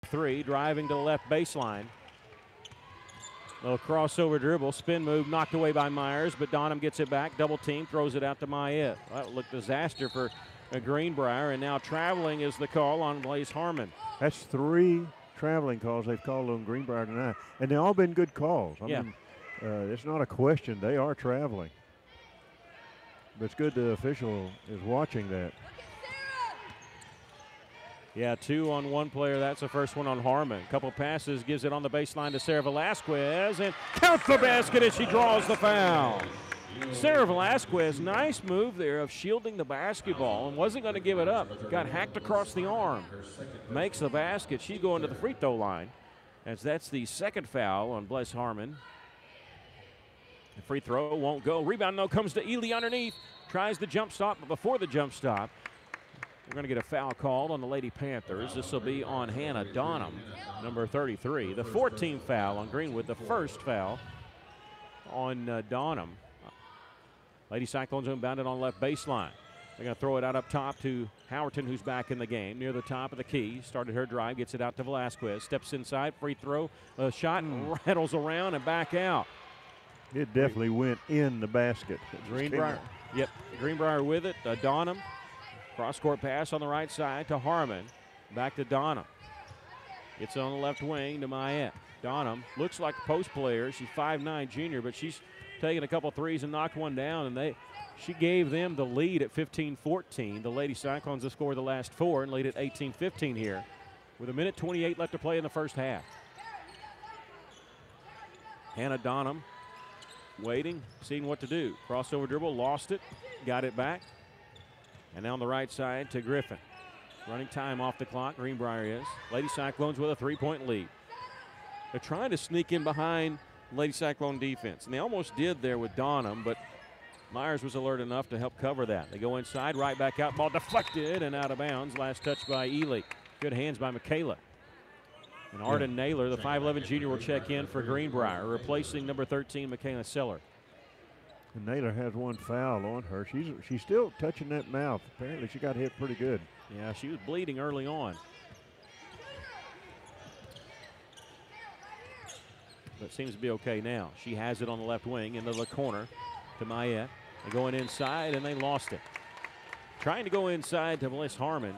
3, driving to the left baseline. Little crossover dribble, spin move, knocked away by Myers, but Donham gets it back, double team, throws it out to Mayette. That looked disaster for Greenbrier, and now traveling is the call on Blaze Harmon. That's 3 traveling calls they've called on Greenbrier tonight, and they've all been good calls. I mean, it's not a question. They are traveling. But it's good the official is watching that. Yeah, 2 on one player. That's the first one on Harmon. Couple passes, gives it on the baseline to Sarah Velasquez, and counts the basket as she draws the foul. Sarah Velasquez, nice move there of shielding the basketball and wasn't going to give it up. Got hacked across the arm. Makes the basket. She's going to the free throw line, as that's the second foul on Blaze Harmon. The free throw won't go. Rebound, though, comes to Ely underneath. Tries the jump stop, but before the jump stop, we're going to get a foul called on the Lady Panthers. This will be on Hannah Donham, number 33. The 14th foul on Greenwood, the first foul on Donham. Lady Cyclones inbounded on left baseline. They're going to throw it out up top to Howerton, who's back in the game, near the top of the key. Started her drive, gets it out to Velasquez. Steps inside, free throw, shot, rattles around and back out. It definitely went in the basket. Greenbrier, yep, Greenbrier with it. Donham, cross-court pass on the right side to Harmon. Back to Donham. Gets on the left wing to Mayette. Donham looks like a post player. She's 5'9" junior, but she's taken a couple threes and knocked one down, and she gave them the lead at 15-14. The Lady Cyclones have scored the last 4 and lead at 18-15 here with 1:28 left to play in the first half. Hannah Donham waiting, seeing what to do. Crossover dribble, lost it, got it back. And now on the right side to Griffin. Running time off the clock, Greenbrier is. Lady Cyclones with a 3-point lead. They're trying to sneak in behind Lady Cyclone defense, and they almost did there with Donham, but Myers was alert enough to help cover that. They go inside, right back out, ball deflected and out of bounds. Last touch by Ely. Good hands by Michaela. And Arden Naylor, the 5'11 junior, will check in for Greenbrier, replacing number 13, Michaela Seller. And Naylor has 1 foul on her. She's still touching that mouth. Apparently she got hit pretty good. Yeah, she was bleeding early on. But seems to be okay now. She has it on the left wing into the corner to Mayette. They're going inside, and they lost it. Trying to go inside to Bliss Harmon.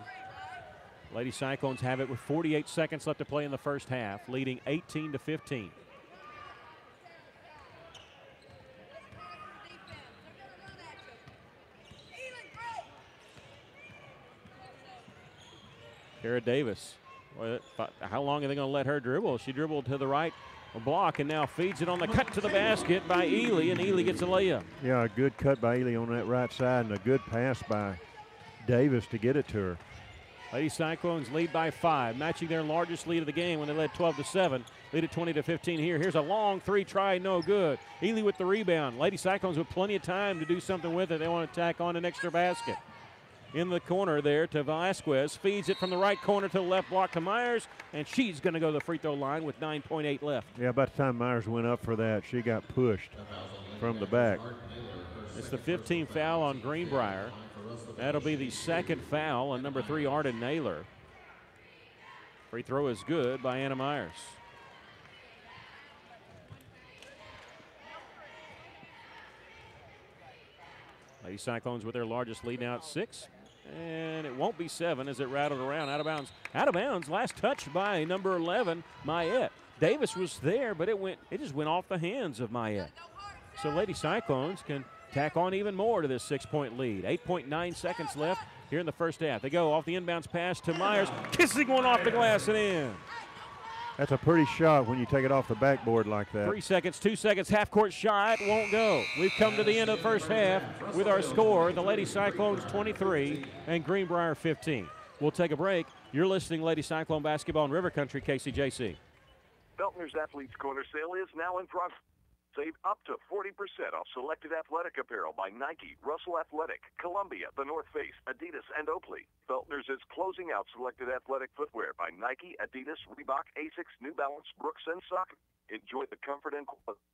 Lady Cyclones have it with 48 seconds left to play in the first half, leading 18-15. Kara Davis. How long are they going to let her dribble? She dribbled to the right block and now feeds it on the cut to the basket by Ely, and Ely gets a layup. Yeah, a good cut by Ely on that right side and a good pass by Davis to get it to her. Lady Cyclones lead by 5, matching their largest lead of the game when they led 12-7. Lead at 20-15 here. Here's a long 3, try, no good. Ely with the rebound. Lady Cyclones with plenty of time to do something with it. They want to tack on an extra basket. In the corner there to Velasquez. Feeds it from the right corner to the left block to Myers, and she's going to go to the free throw line with 9.8 left. Yeah, by the time Myers went up for that, she got pushed from the back. It's the 15th foul on Greenbrier. That'll be the second foul on number 3, Arden Naylor. Free throw is good by Anna Myers. Lady Cyclones with their largest lead now at 6. And it won't be 7 as it rattled around. Out of bounds. Out of bounds. Last touch by number 11, Mayette. Davis was there, but it just went off the hands of Mayette. So Lady Cyclones can tack on even more to this 6-point lead. 8.9 seconds left here in the first half. They go off the inbounds pass to Myers, kissing one off the glass and in. That's a pretty shot when you take it off the backboard like that. 3 seconds, 2 seconds, half-court shot, won't go. We've come to the end of the first half with our score, the Lady Cyclones 23 and Greenbrier 15. We'll take a break. You're listening to Lady Cyclone Basketball in River Country, KCJC. Feltner's Athletes Corner sale is now in progress. Save up to 40% off selected athletic apparel by Nike, Russell Athletic, Columbia, The North Face, Adidas, and Oakley. Feltner's is closing out selected athletic footwear by Nike, Adidas, Reebok, Asics, New Balance, Brooks, and Sock. Enjoy the comfort and quality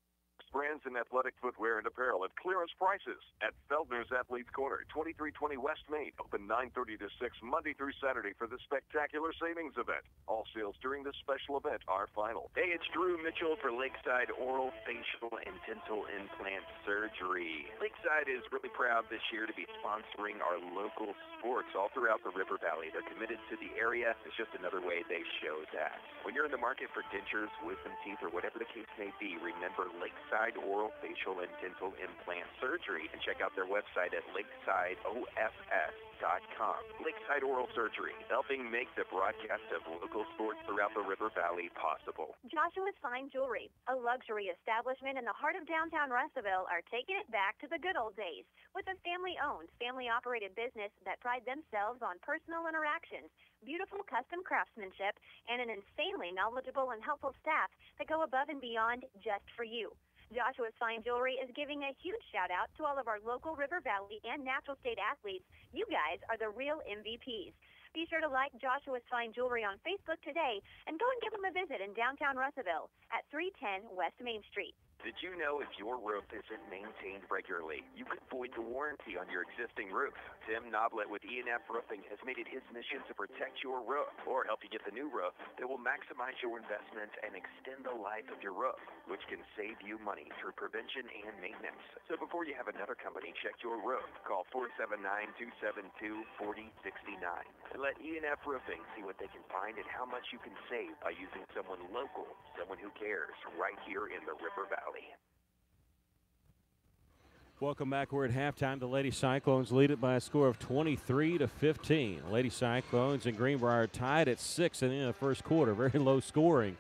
brands in athletic footwear and apparel at clearance prices at Feldner's Athletes Corner, 2320 West Main. Open 9:30 to 6 Monday through Saturday for the spectacular savings event. All sales during this special event are final. Hey, it's Drew Mitchell for Lakeside Oral, Facial, and Dental Implant Surgery. Lakeside is really proud this year to be sponsoring our local sports all throughout the River Valley. They're committed to the area. It's just another way they show that. When you're in the market for dentures, wisdom teeth, or whatever the case may be, remember Lakeside Oral, Facial, and Dental Implant Surgery, and check out their website at lakesideoffs.com. Lakeside Oral Surgery, helping make the broadcast of local sports throughout the River Valley possible. Joshua's Fine Jewelry, a luxury establishment in the heart of downtown Russellville, are taking it back to the good old days with a family-owned, family-operated business that pride themselves on personal interactions, beautiful custom craftsmanship, and an insanely knowledgeable and helpful staff that go above and beyond just for you. Joshua's Fine Jewelry is giving a huge shout-out to all of our local River Valley and Natural State athletes. You guys are the real MVPs. Be sure to like Joshua's Fine Jewelry on Facebook today and go and give them a visit in downtown Russellville at 310 West Main Street. Did you know if your roof isn't maintained regularly, you could void the warranty on your existing roof? Tim Noblet with E&F Roofing has made it his mission to protect your roof or help you get the new roof that will maximize your investment and extend the life of your roof, which can save you money through prevention and maintenance. So before you have another company check your roof, call 479-272-4069 and let E&F Roofing see what they can find and how much you can save by using someone local, someone who cares, right here in the River Valley. Welcome back. We're at halftime. The Lady Cyclones lead it by a score of 23-15. Lady Cyclones and Greenbrier tied at 6 in the first quarter. Very low scoring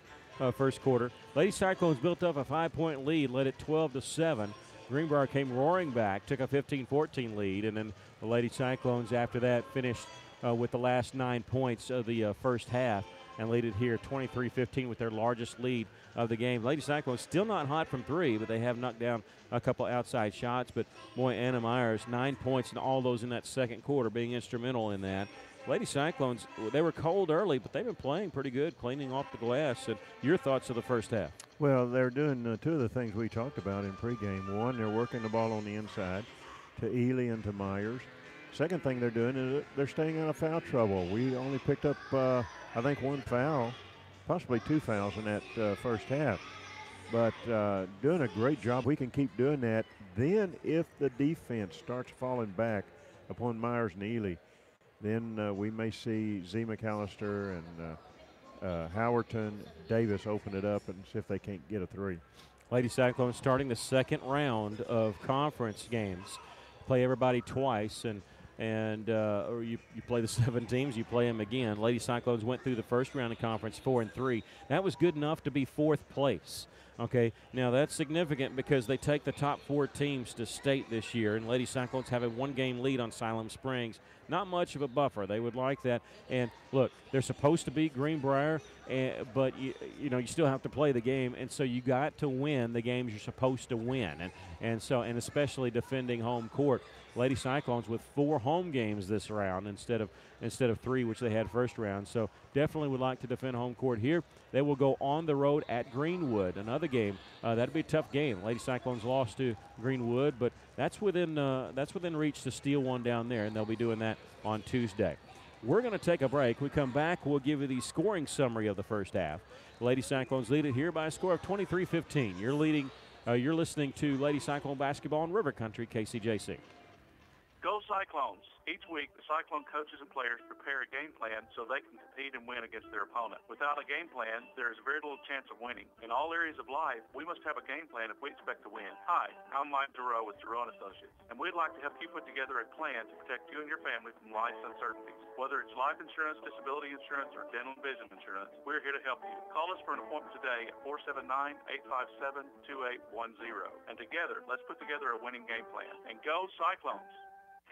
first quarter. Lady Cyclones built up a 5-point lead, led it 12-7. Greenbrier came roaring back, took a 15-14 lead, and then the Lady Cyclones after that finished with the last 9 points of the first half and lead it here 23-15 with their largest lead of the game. Lady Cyclones still not hot from three, but they have knocked down a couple outside shots. But, boy, Anna Myers, 9 points and all those in that second quarter, being instrumental in that. Lady Cyclones, they were cold early, but they've been playing pretty good, cleaning off the glass. And your thoughts of the first half? Well, they're doing two of the things we talked about in pregame. One, they're working the ball on the inside to Ely and to Myers. Second thing they're doing is they're staying out of foul trouble. We only picked up, I think, one foul, possibly two fouls in that first half. But doing a great job. We can keep doing that. Then if the defense starts falling back upon Myers and Ely, then we may see Z. McAllister and Howerton, Davis open it up and see if they can't get a three. Lady Cyclones starting the second round of conference games. Play everybody twice, or you play the 7 teams, you play them again. Lady Cyclones went through the first round of conference 4-3. That was good enough to be 4th place. Okay, now that's significant because they take the top 4 teams to state this year, and Lady Cyclones have a 1-game lead on Siloam Springs. Not much of a buffer. They would like that. And look, they're supposed to beat Greenbrier, but you still have to play the game, and so you got to win the games you're supposed to win, and especially defending home court. Lady Cyclones with 4 home games this round instead of 3, which they had first round. So definitely would like to defend home court here. They will go on the road at Greenwood, another game. That'd be a tough game. Lady Cyclones lost to Greenwood, but that's within reach to steal one down there, and they'll be doing that on Tuesday. We're going to take a break. We come back, we'll give you the scoring summary of the first half. Lady Cyclones lead it here by a score of 23-15. You're listening to Lady Cyclone basketball in River Country, KCJC. Go Cyclones. Each week, the Cyclone coaches and players prepare a game plan so they can compete and win against their opponent. Without a game plan, there is very little chance of winning. In all areas of life, we must have a game plan if we expect to win. Hi, I'm Mike Giroux with Giroux & Associates, and we'd like to help you put together a plan to protect you and your family from life's uncertainties. Whether it's life insurance, disability insurance, or dental and vision insurance, we're here to help you. Call us for an appointment today at 479-857-2810. And together, let's put together a winning game plan. And go Cyclones!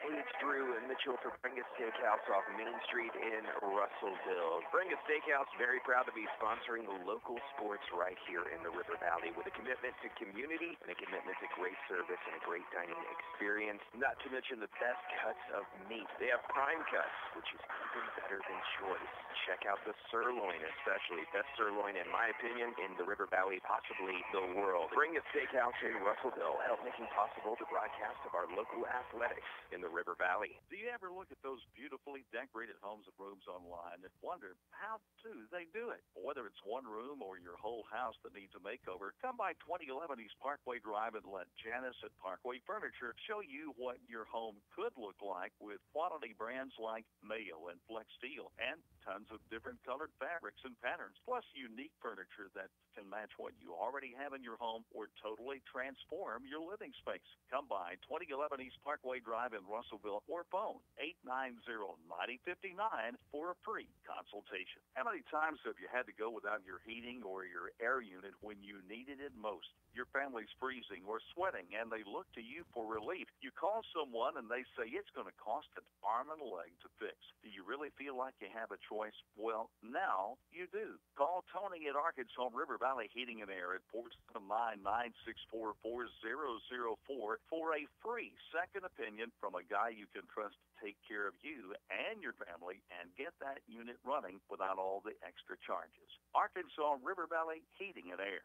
Hey, it's Drew and Mitchell for Bringus Steakhouse off Main Street in Russellville. Bringus Steakhouse, very proud to be sponsoring local sports right here in the River Valley with a commitment to community and a commitment to great service and a great dining experience. Not to mention the best cuts of meat. They have prime cuts, which is even better than choice. Check out the sirloin especially. Best sirloin, in my opinion, in the River Valley, possibly the world. Bringus Steakhouse in Russellville, help making possible the broadcast of our local athletics in the River Valley. Do you ever look at those beautifully decorated homes and rooms online and wonder how do they do it? Whether it's one room or your whole house that needs a makeover, come by 2011 East Parkway Drive and let Janice at Parkway Furniture show you what your home could look like with quality brands like Mayo and Flex Steel and tons of different colored fabrics and patterns, plus unique furniture that can match what you already have in your home or totally transform your living space. Come by 2011 East Parkway Drive in Russellville or phone 890-9059 for a free consultation. How many times have you had to go without your heating or your air unit when you needed it most? Your family's freezing or sweating and they look to you for relief. You call someone and they say it's going to cost an arm and a leg to fix. Do you really feel like you have a choice? Well, now you do. Call Tony at Arkansas River Valley Heating and Air at 479-964-4004 for a free second opinion from a guy you can trust to take care of you and your family and get that unit running without all the extra charges. Arkansas River Valley Heating and Air.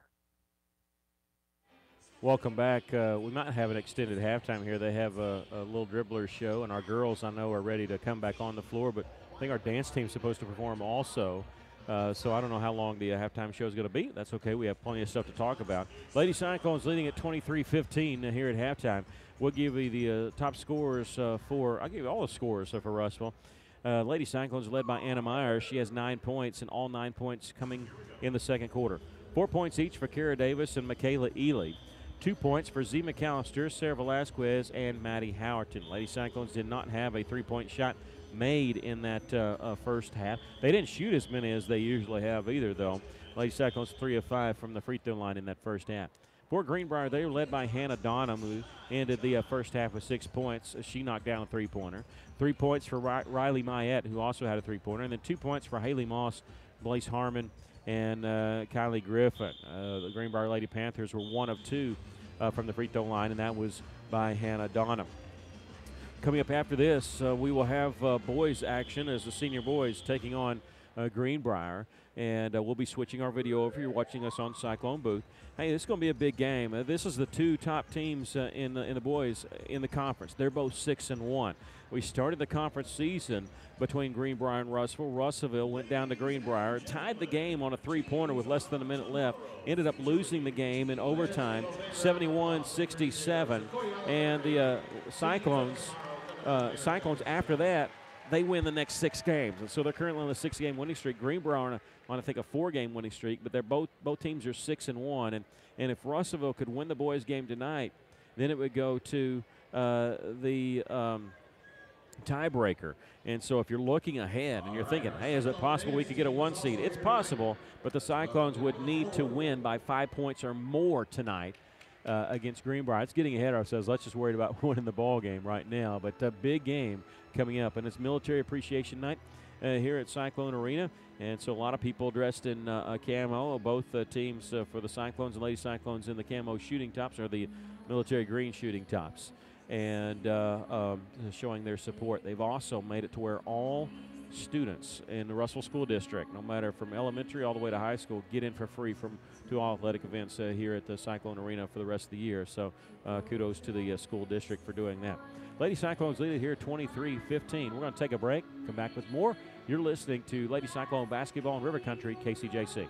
Welcome back. We might have an extended halftime here. They have a little dribbler show, and our girls, I know, are ready to come back on the floor, but I think our dance team's supposed to perform also. So I don't know how long the halftime show is going to be. That's okay. We have plenty of stuff to talk about. Lady Cyclones leading at 23-15 here at halftime. We'll give you the top scores I'll give you all the scores for Russellville. Lady Cyclones led by Anna Meyer. She has 9 points, and all 9 points coming in the second quarter. 4 points each for Kara Davis and Michaela Ely. 2 points for Z. McAllister, Sarah Velasquez, and Maddie Howerton. Lady Cyclones did not have a three-point shot made in that first half. They didn't shoot as many as they usually have either, though. Lady Cyclones 3 of 5 from the free throw line in that first half. For Greenbrier, they were led by Hannah Donham, who ended the first half with 6 points. She knocked down a three-pointer. 3 points for Riley Mayette, who also had a three-pointer, and then 2 points for Haley Moss, Blaze Harmon, and Kylie Griffin. The Greenbrier Lady Panthers were 1 of 2 from the free throw line, and that was by Hannah Donham. Coming up after this, we will have boys action as the senior boys taking on Greenbrier, and we'll be switching our video over. You're watching us on Cyclone Booth. Hey, this is going to be a big game. This is the 2 top teams in the boys in the conference. They're both 6-1. We started the conference season between Greenbrier and Russellville. Russellville went down to Greenbrier, tied the game on a three-pointer with less than a minute left, ended up losing the game in overtime, 71-67, and the Cyclones after that, they win the next 6 games. And so they're currently on a 6-game winning streak. Greenbrier on I think, a 4-game winning streak, but they're both teams are 6-1. And if Russellville could win the boys' game tonight, then it would go to the tiebreaker. And so if you're looking ahead and you're thinking, hey, is it possible we could get a 1 seed? It's possible, but the Cyclones would need to win by 5 points or more tonight against Greenbrier. It's getting ahead of ourselves. Let's just worry about winning the ball game right now. But a big game coming up, and it's Military Appreciation Night here at Cyclone Arena. And so a lot of people dressed in camo. Both teams for the Cyclones and Lady Cyclones in the camo shooting tops or the military green shooting tops, and showing their support. They've also made it to where all students in the Russell School District, no matter from elementary all the way to high school, get in for free to all athletic events here at the Cyclone Arena for the rest of the year. So kudos to the school district for doing that. Lady Cyclones lead it here 23-15. We're going to take a break, come back with more. You're listening to Lady Cyclone Basketball in River Country, KCJC.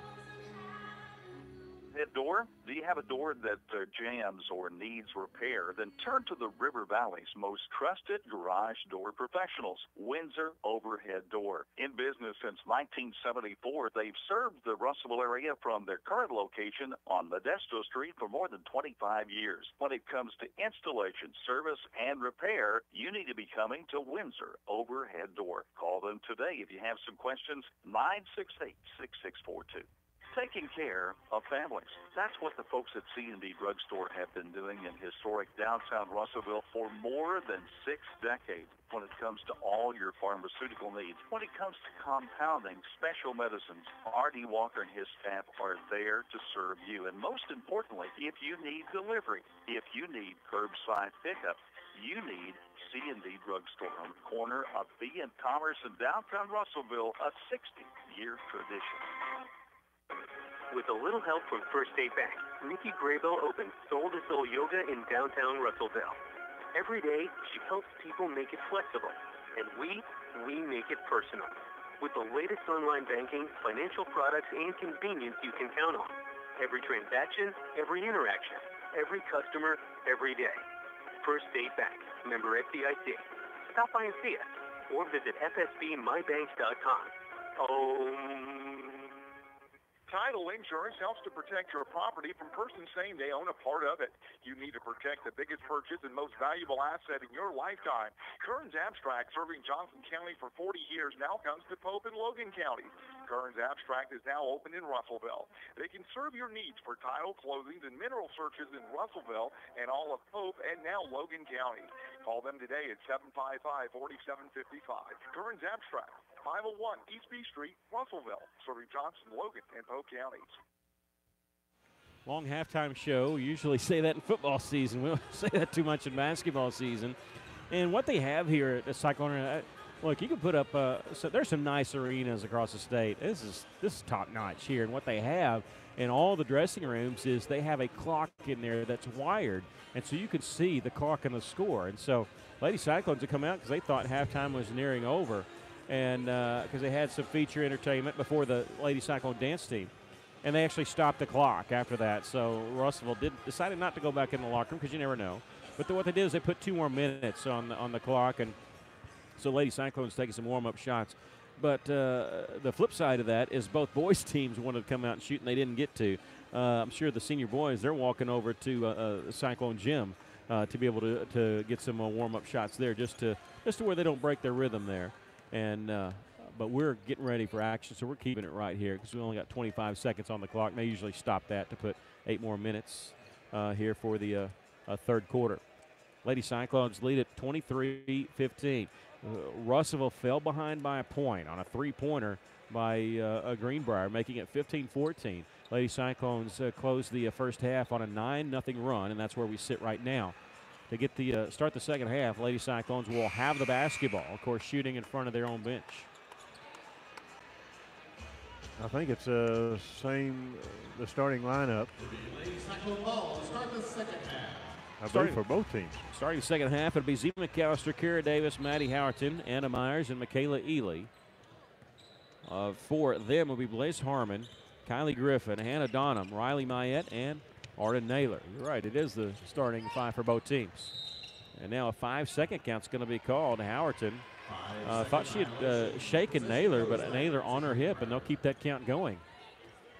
Head door? Do you have a door that jams or needs repair? Then turn to the River Valley's most trusted garage door professionals, Windsor Overhead Door. In business since 1974, they've served the Russellville area from their current location on Modesto Street for more than 25 years. When it comes to installation, service, and repair, you need to be coming to Windsor Overhead Door. Call them today if you have some questions, 968-6642. taking care of families. That's what the folks at C&D Drugstore have been doing in historic downtown Russellville for more than 6 decades when it comes to all your pharmaceutical needs. When it comes to compounding special medicines, R.D. Walker and his staff are there to serve you. And most importantly, if you need delivery, if you need curbside pickup, you need C&D Drugstore on the corner of B and Commerce in downtown Russellville, a 60-year tradition. With a little help from First Aid Bank, Nikki Graybill opened Soul to Soul Yoga in downtown Russellville. Every day, she helps people make it flexible, and we make it personal. With the latest online banking, financial products, and convenience you can count on. Every transaction, every interaction, every customer, every day. First State Bank, member FDIC. Stop by and see us, or visit fsbmybanks.com. Title insurance helps to protect your property from persons saying they own a part of it. You need to protect the biggest purchase and most valuable asset in your lifetime. Kearns Abstract, serving Johnson County for 40 years, now comes to Pope and Logan counties. Kearns Abstract is now open in Russellville. They can serve your needs for title closings and mineral searches in Russellville and all of Pope and now Logan County. Call them today at 755-4755. Kearns Abstract, 501 East B Street, Russellville, serving Johnson, Logan, and Pope counties. Long halftime show. We usually say that in football season. We don't say that too much in basketball season. And what they have here at the Cyclone, look, you can put up. So there's some nice arenas across the state. This is top notch here. And what they have in all the dressing rooms is they have a clock in there that's wired, and so you can see the clock and the score. And so Lady Cyclones have come out because they thought halftime was nearing over, and because they had some feature entertainment before the Lady Cyclone dance team. And they actually stopped the clock after that. So Russellville decided not to go back in the locker room because you never know. But what they did is they put 2 more minutes on the clock, and so Lady Cyclones taking some warm-up shots. But the flip side of that is both boys' teams wanted to come out and shoot, and they didn't get to. I'm sure the senior boys, they're walking over to Cyclone Gym to be able to get some warm-up shots there, just to where they don't break their rhythm there. And but we're getting ready for action, so we're keeping it right here because we only got 25 seconds on the clock. And they usually stop that to put 8 more minutes here for the third quarter. Lady Cyclones lead at 23-15. Russellville fell behind by a point on a 3-pointer by Greenbrier, making it 15-14. Lady Cyclones closed the first half on a 9-0 run, and that's where we sit right now. To get the start the second half, Lady Cyclones will have the basketball, of course, shooting in front of their own bench. I think it's the starting lineup. Lady Cyclone ball to start the second half. I believe for both teams. Starting the second half, it'll be Z McAllister, Kara Davis, Maddie Howerton, Anna Myers, and Michaela Ely. For them will be Blaze Harmon, Kylie Griffin, Hannah Donham, Riley Mayette, and Arden Naylor. You're right, it is the starting 5 for both teams. And now a 5-second count's going to be called. Howerton thought she had shaken Naylor, but Naylor on her hip, and they'll keep that count going.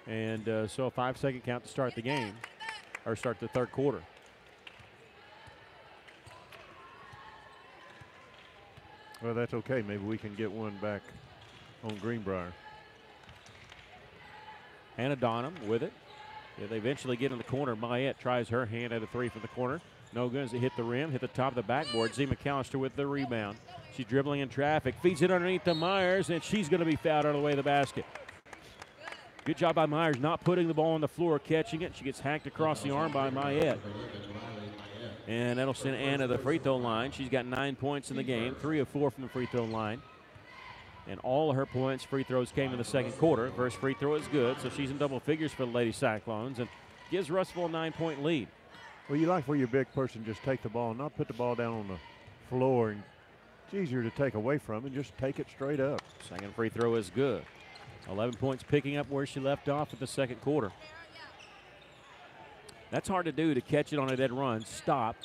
And so a 5-second count to start the game, or start the third quarter. Well, that's okay. Maybe we can get one back on Greenbrier. Hannah Donham with it. Yeah, they eventually get in the corner. Mayette tries her hand at a 3 from the corner. No good as it hit the rim, hit the top of the backboard. Z McAllister with the rebound. She's dribbling in traffic, feeds it underneath to Myers, and she's going to be fouled out of the way of the basket. Good job by Myers not putting the ball on the floor, catching it. She gets hacked across the arm by Mayette. And that'll send Anna to the free throw line. She's got 9 points in the game, 3 of 4 from the free throw line. And all of her points, free throws, came in the second quarter. First free throw is good, so she's in double figures for the Lady Cyclones and gives Russellville a 9-point lead. Well, you like for your big person just take the ball, not put the ball down on the floor. And it's easier to take away from and just take it straight up. Second free throw is good. 11 points, picking up where she left off at the second quarter. That's hard to do, to catch it on a dead run, stop,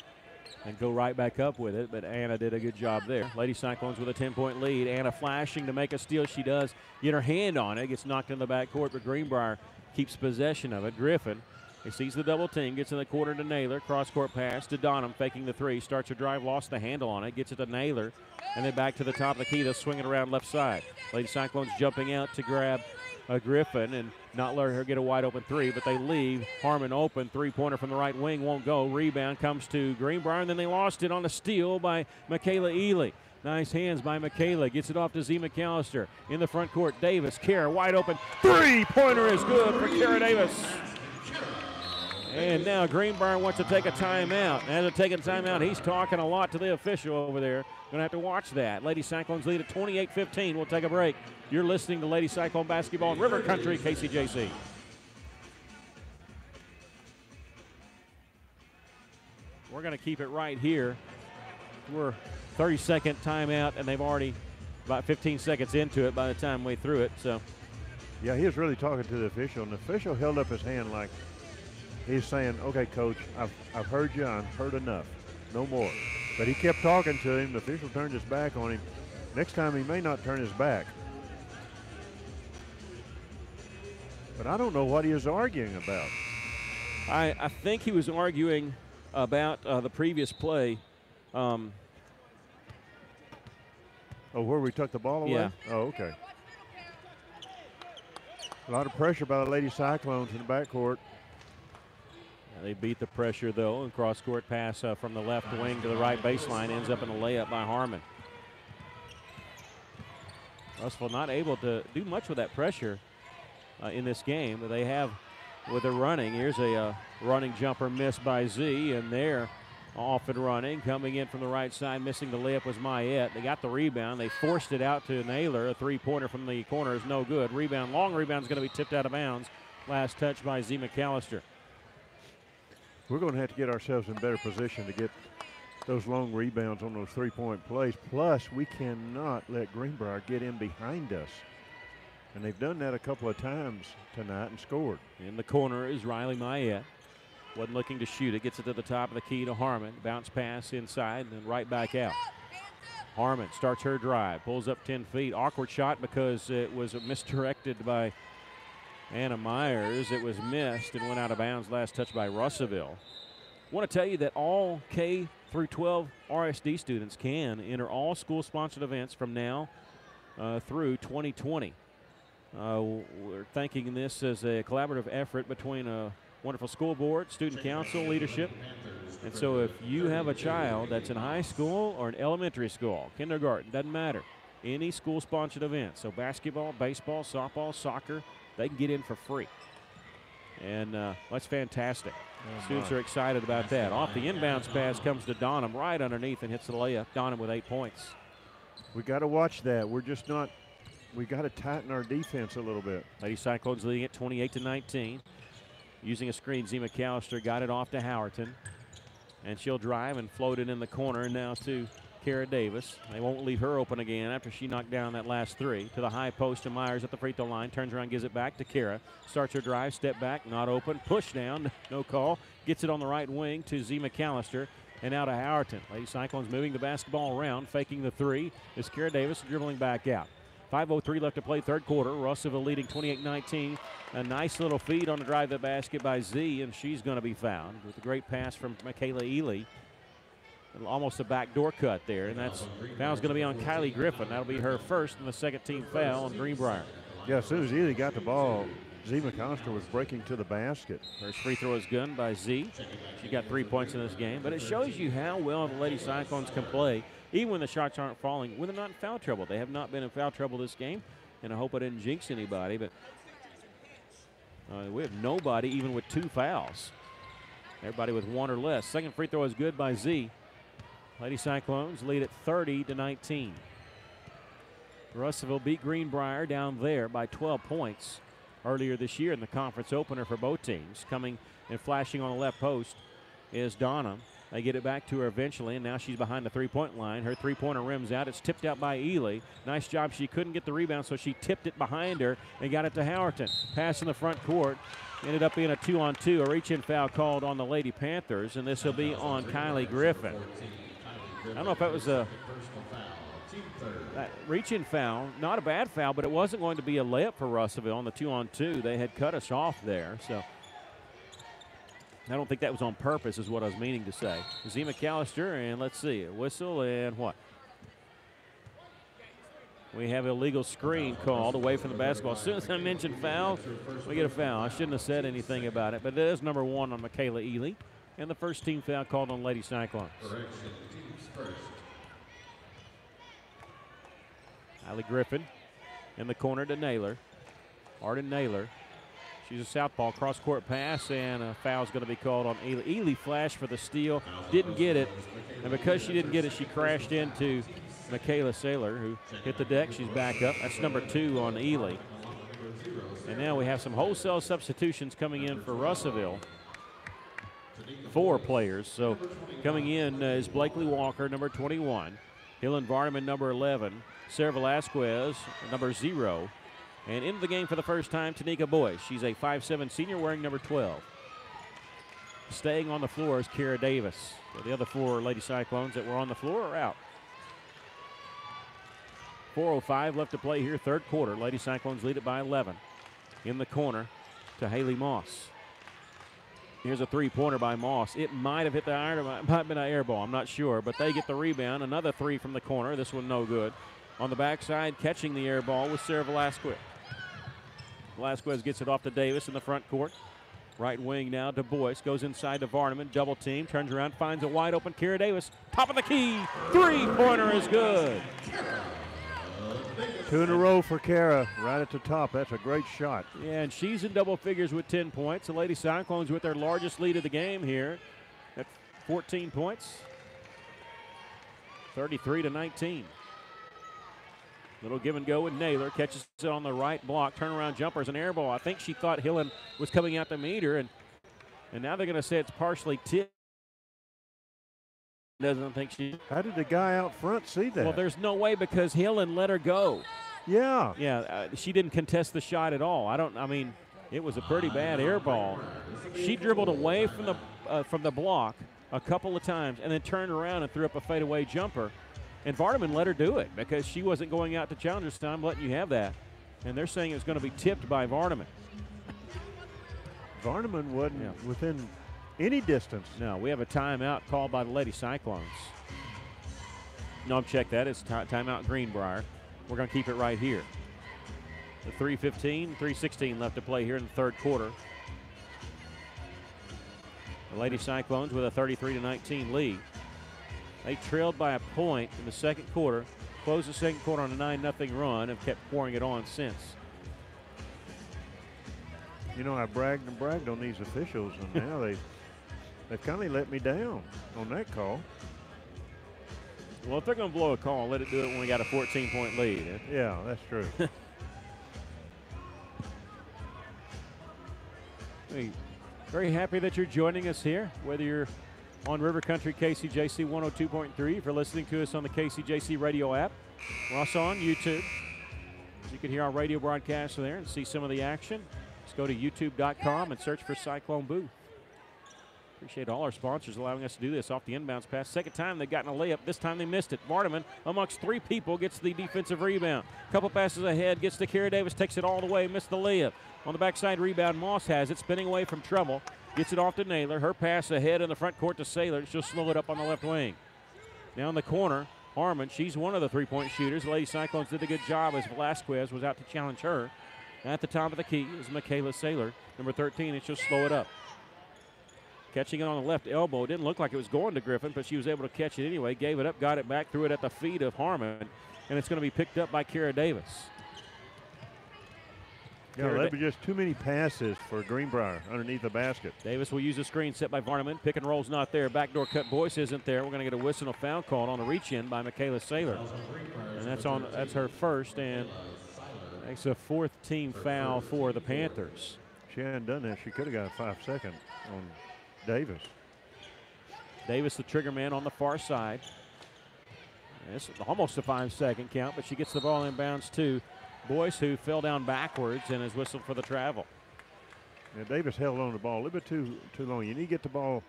and go right back up with it, but Anna did a good job there. Lady Cyclones with a 10-point lead. Anna flashing to make a steal. She does get her hand on it, gets knocked in the backcourt, but Greenbrier keeps possession of it. Griffin, he sees the double team, gets in the corner to Naylor. Cross-court pass to Donham, faking the 3. Starts her drive, lost the handle on it, gets it to Naylor, and then back to the top of the key. They'll swing it around left side. Lady Cyclones jumping out to grab Griffin and not let her get a wide open three, but they leave Harmon open. Three-pointer from the right wing won't go. Rebound comes to Greenbrier, and then they lost it on a steal by Michaela Ely. Nice hands by Michaela. Gets it off to Z. McAllister. In the front court, Davis. Kara wide open. Three-pointer is good for Kara Davis. And now Greenbrier wants to take a timeout. As they're taking a timeout, he's talking a lot to the official over there. Going to have to watch that. Lady Cyclones lead at 28-15. We'll take a break. You're listening to Lady Cyclone Basketball in River Country, KCJC. We're going to keep it right here. We're 30-second timeout, and they've already about 15 seconds into it by the time we're through it. So, yeah, he was really talking to the official, and the official held up his hand like he's saying, okay, Coach, I've heard you. I've heard enough. No more. But he kept talking to him. The official turned his back on him. Next time he may not turn his back. But I don't know what he was arguing about. I think he was arguing about the previous play. Oh, where we took the ball away? Yeah. Oh, okay. A lot of pressure by the Lady Cyclones in the backcourt. They beat the pressure, though, and cross-court pass from the left wing to the right baseline ends up in a layup by Harmon. Russell not able to do much with that pressure in this game, but they have with the running. Here's a running jumper missed by Z, and they're off and running. Coming in from the right side, missing the layup was Mayette. They got the rebound. They forced it out to Naylor. A three-pointer from the corner is no good. Rebound, long rebound is going to be tipped out of bounds. Last touch by Z. McAllister. We're going to have to get ourselves in better position to get those long rebounds on those three-point plays. Plus, we cannot let Greenbrier get in behind us. And they've done that a couple of times tonight and scored. In the corner is Riley Mayette. Wasn't looking to shoot it. Gets it to the top of the key to Harmon. Bounce pass inside and then right back out. Harmon starts her drive. Pulls up 10 feet. Awkward shot because it was misdirected by Anna Myers. It was missed and went out of bounds. Last touch by Russellville. I want to tell you that all K through 12 RSD students can enter all school-sponsored events from now through 2020. We're thinking this as a collaborative effort between a wonderful school board, student council, leadership. And so if you have a child that's in high school or in elementary school, kindergarten, doesn't matter, any school-sponsored event, so basketball, baseball, softball, soccer, they can get in for free. And that's fantastic. Students are excited about that. Off the inbounds pass comes to Donham right underneath and hits the layup. Donham with 8 points. We got to watch that. We're just not – we got to tighten our defense a little bit. Lady Cyclones leading it 28-19. Using a screen, Z. McAllister got it off to Howerton. And she'll drive and float it in the corner now to Kara Davis. They won't leave her open again after she knocked down that last three. To the high post to Myers at the free throw line. Turns around, gives it back to Kara. Starts her drive, step back, not open. Push down, no call. Gets it on the right wing to Z. McAllister. And now to Howerton. Lady Cyclones moving the basketball around, faking the three. Is Kara Davis dribbling back out. 5:03 left to play, third quarter. Russellville leading 28-19. A nice little feed on the drive to the basket by Z, and she's going to be fouled with a great pass from Michaela Ely. Almost a backdoor cut there, and that's foul's going to be on Kylie Griffin. That'll be her first and the second team foul on Greenbrier. Yeah, as soon as Ely got the ball, Z. McAllister was breaking to the basket. First free throw is good by Z. She got 3 points in this game, but it shows you how well the Lady Cyclones can play, even when the shots aren't falling, when they're not in foul trouble. They have not been in foul trouble this game, and I hope I didn't jinx anybody, but we have nobody even with 2 fouls. Everybody with 1 or less. Second free throw is good by Z. Lady Cyclones lead at 30-19. Russellville beat Greenbrier down there by 12 points earlier this year in the conference opener for both teams. Coming and flashing on the left post is Donham. They get it back to her eventually, and now she's behind the three-point line. Her three-pointer rims out. It's tipped out by Ely. Nice job. She couldn't get the rebound, so she tipped it behind her and got it to Howerton. Pass in the front court. Ended up being a 2-on-2. A reach-in foul called on the Lady Panthers, and this will be on Kylie Griffin. I don't know if that was a reach-in foul. Not a bad foul, but it wasn't going to be a layup for Russellville on the 2-on-2. They had cut us off there, so I don't think that was on purpose is what I was meaning to say. Z. McAllister, and let's see, a whistle and what? We have illegal screen called away from the basketball. As soon as I mentioned foul, we get a foul. I shouldn't have said anything about it, but it is number 1 on Michaela Ely. And the first team foul called on Lady Cyclones. Allie Griffin in the corner to Naylor. Arden Naylor. She's a southpaw, cross-court pass, and a foul's going to be called on Ely. Ely flashed for the steal, didn't get it, and because she didn't get it, she crashed into Michaela Saylor, who hit the deck. She's back up. That's number 2 on Ely. And now we have some wholesale substitutions coming in for Russellville. 4 players. So coming in is Blakely Walker, number 21. Helen Vardaman, number 11. Sarah Velasquez, number 0. And into the game for the first time, Tanika Boyce. She's a 5'7" senior wearing number 12. Staying on the floor is Kara Davis. So the other 4 Lady Cyclones that were on the floor are out. 4:05 left to play here, third quarter. Lady Cyclones lead it by 11. In the corner to Haley Moss. Here's a three-pointer by Moss. It might have hit the iron, it might have been an air ball, I'm not sure, but they get the rebound. Another 3 from the corner. This one no good. On the backside, catching the air ball was Sarah Velasquez. Velasquez gets it off to Davis in the front court. Right wing now to Boyce. Goes inside to Vardaman. Double team. Turns around. Finds a wide open Kara Davis. Top of the key. Three-pointer is good. 2 in a row for Kara right at the top. That's a great shot. Yeah, and she's in double figures with 10 points. The Lady Cyclones with their largest lead of the game here at 14 points. 33-19. Little give and go with Naylor. Catches it on the right block. Turnaround jumper is an air ball. I think she thought Hillen was coming out to meet her, and now they're going to say it's partially tipped. Doesn't think she. How did the guy out front see that? Well, there's no way because Hillen let her go. Yeah. Yeah, she didn't contest the shot at all. I mean, it was a pretty bad air ball. She dribbled away from the block a couple of times and then turned around and threw up a fadeaway jumper. And Vardaman let her do it because she wasn't going out to challenge this time, letting you have that. And they're saying it's going to be tipped by Vardaman. Vardaman wasn't within any distance. No, we have a timeout called by the Lady Cyclones. No, check that. It's timeout Greenbrier. We're going to keep it right here. The 3:16 left to play here in the third quarter. The Lady Cyclones with a 33-19 lead. They trailed by a point in the second quarter, closed the second quarter on a 9-0 run, and kept pouring it on since. You know, I bragged on these officials, and now they've kind of let me down on that call. Well, if they're going to blow a call, let it do it when we got a 14-point lead. Yeah, that's true. Very happy that you're joining us here, whether you're on River Country KCJC 102.3, if you're listening to us on the KCJC radio app. We're also on YouTube. You can hear our radio broadcast there and see some of the action. Just go to youtube.com and search for Cyclone Booth. Appreciate all our sponsors allowing us to do this off the inbounds pass. Second time they've gotten a layup. This time they missed it. Vardaman, amongst 3 people, gets the defensive rebound. Couple passes ahead, gets to Kara Davis, takes it all the way, missed the layup. On the backside rebound, Moss has it, spinning away from trouble. Gets it off to Naylor. Her pass ahead in the front court to Saylor. She'll slow it up on the left wing. Now in the corner, Harmon, she's one of the three-point shooters. Lady Cyclones did a good job as Velasquez was out to challenge her. At the top of the key is Michaela Saylor, number 13, and she'll slow it up. Catching it on the left elbow. It didn't look like it was going to Griffin, but she was able to catch it anyway. Gave it up, got it back, threw it at the feet of Harmon, and it's going to be picked up by Kara Davis. Yeah, that was just too many passes for Greenbrier underneath the basket. Davis will use a screen set by Vardaman. Pick and roll's not there. Backdoor cut Boyce isn't there. We're going to get a whistle and a foul called on a reach-in by Michaela Saylor. And that's her first, and makes a fourth team foul for the Panthers. She hadn't done that. She could have got a 5-second on Davis. Davis, the trigger man on the far side. It's almost a 5-second count, but she gets the ball inbounds to Boyce, who fell down backwards and is whistled for the travel. Yeah, Davis held on to the ball a little bit too long. You need to get the ball,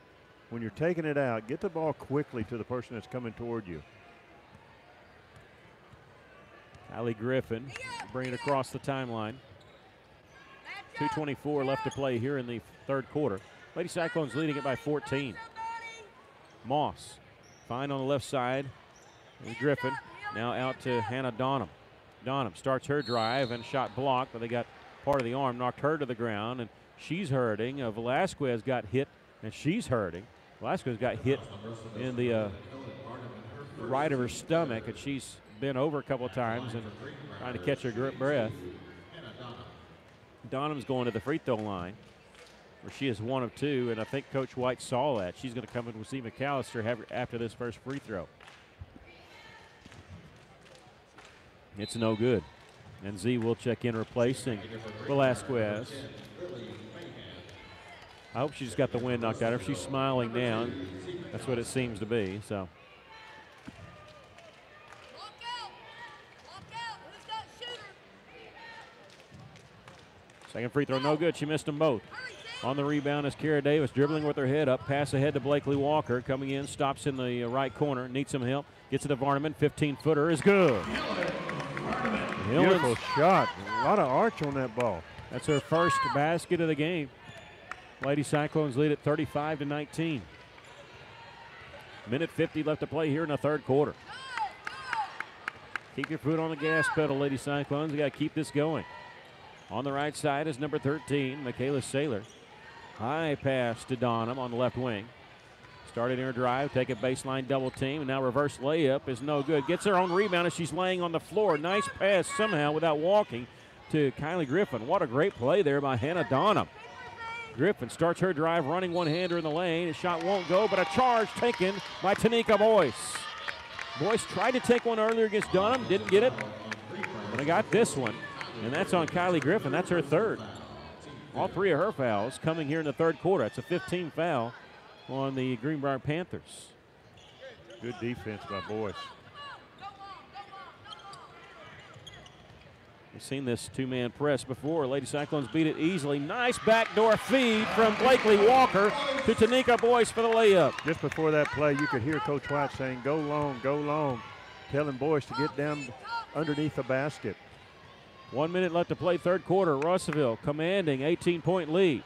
when you're taking it out, get the ball quickly to the person that's coming toward you. Kylie Griffin bring it across the timeline. 2:24 left to play here in the third quarter. Lady Cyclones leading it by 14. Moss, fine on the left side. And Griffin now out to Hannah Donham. Donham starts her drive and shot blocked, but they got part of the arm, knocked her to the ground, and she's hurting. Velasquez got hit, and she's hurting. Velasquez got hit in the right of her stomach, and she's been over a couple of times and trying to catch her breath. Donham's going to the free throw line, where she is 1 of 2, and I think Coach White saw that. She's going to come in with Z McAllister after this first free throw. It's no good. And Z will check in replacing Velasquez. I hope she just got the wind knocked out of her. She's smiling down. That's what it seems to be. So. Second free throw, no good. She missed them both. On the rebound is Kara Davis, dribbling with her head up. Pass ahead to Blakely Walker. Coming in, stops in the right corner. Needs some help. Gets it to Vardaman. 15-footer is good. Beautiful shot. A lot of arch on that ball. That's her first basket of the game. Lady Cyclones lead at 35-19. Minute 50 left to play here in the third quarter. Keep your foot on the gas pedal, Lady Cyclones. You got to keep this going. On the right side is number 13, Michaela Saylor. High pass to Donham on the left wing. Started in her drive, take a baseline double team, and now reverse layup is no good. Gets her own rebound as she's laying on the floor. Nice pass somehow without walking to Kylie Griffin. What a great play there by Hannah Donham. Griffin starts her drive, running one-hander in the lane. The shot won't go, but a charge taken by Tanika Boyce. Boyce tried to take one earlier against Donham, didn't get it, but I got this one, and that's on Kylie Griffin. That's her third. All 3 of her fouls coming here in the third quarter. It's a 15 foul on the Greenbrier Panthers. Good defense by Boyce. We've seen this two-man press before. Lady Cyclones beat it easily. Nice backdoor feed from Blakely Walker to Tanika Boyce for the layup. Just before that play, you could hear Coach White saying, go long, telling Boyce to get down underneath the basket. 1 minute left to play third quarter. Russellville commanding 18-point lead.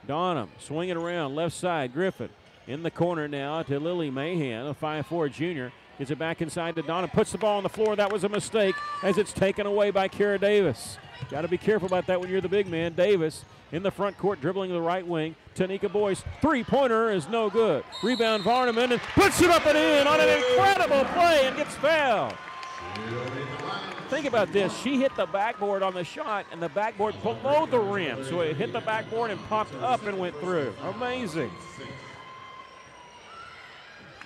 Donham swinging around left side. Griffin in the corner now to Lily Mahan, a 5'4 junior. Gets it back inside to Donham. Puts the ball on the floor. That was a mistake as it's taken away by Kara Davis. Got to be careful about that when you're the big man. Davis in the front court dribbling the right wing. Tanika Boyce, three-pointer is no good. Rebound Vardaman and puts it up and in on an incredible play and gets fouled. Think about this. She hit the backboard on the shot, and the backboard below the rim. So it hit the backboard and popped up and went through. Amazing.